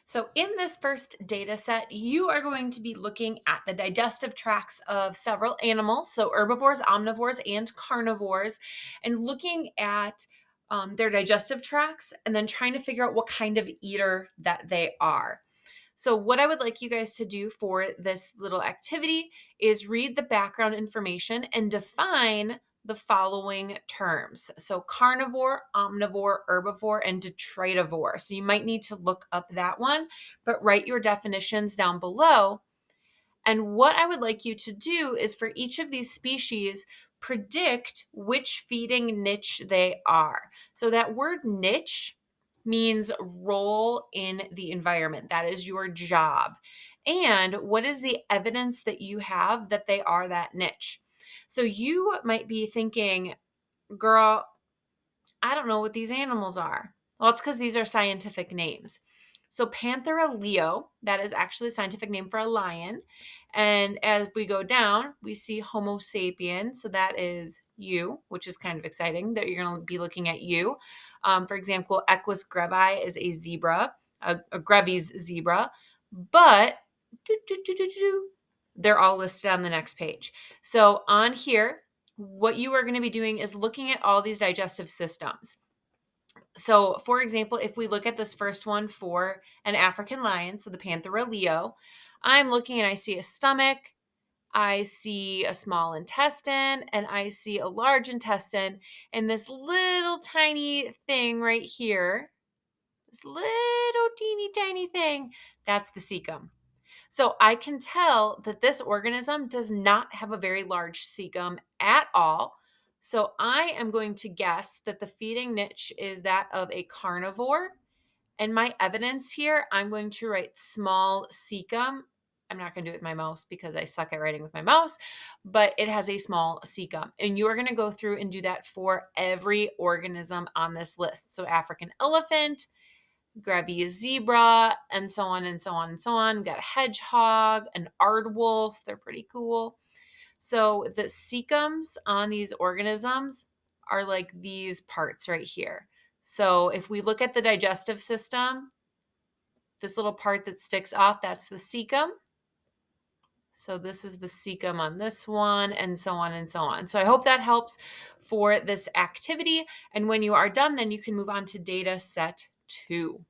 So, in this first data set, you are going to be looking at the digestive tracts of several animals, so herbivores, omnivores, and carnivores, and looking at their digestive tracts and then trying to figure out what kind of eater that they are. So, what I would like you guys to do for this little activity is read the background information and define the following terms. So, carnivore, omnivore, herbivore, and detritivore. So, you might need to look up that one, but write your definitions down below. And what I would like you to do is for each of these species, predict which feeding niche they are. So, that word niche means role in the environment. That is your job. And what is the evidence that you have that they are that niche? So you might be thinking, girl, I don't know what these animals are. Well, it's because these are scientific names. So Panthera leo, that is actually a scientific name for a lion. And as we go down, we see Homo sapien. So that is you, which is kind of exciting that you're going to be looking at you. For example, Equus grevi is a zebra, a Grevy's zebra. But they're all listed on the next page. So on here, what you are going to be doing is looking at all these digestive systems. So, for example, if we look at this first one for an African lion, so the Panthera leo, I'm looking and I see a stomach, I see a small intestine, and I see a large intestine, and this little tiny thing right here, this little teeny tiny thing, that's the cecum. So I can tell that this organism does not have a very large cecum at all. So I am going to guess that the feeding niche is that of a carnivore. And my evidence here, I'm going to write small cecum. I'm not going to do it with my mouse because I suck at writing with my mouse, but it has a small cecum. And you are going to go through and do that for every organism on this list. So African elephant, Grevy zebra, and so on and so on and so on. We've got a hedgehog, an aardwolf. They're pretty cool. So the cecums on these organisms are like these parts right here. So if we look at the digestive system, this little part that sticks off, that's the cecum. So this is the cecum on this one, and so on and so on. So I hope that helps for this activity. And when you are done, then you can move on to data set 2.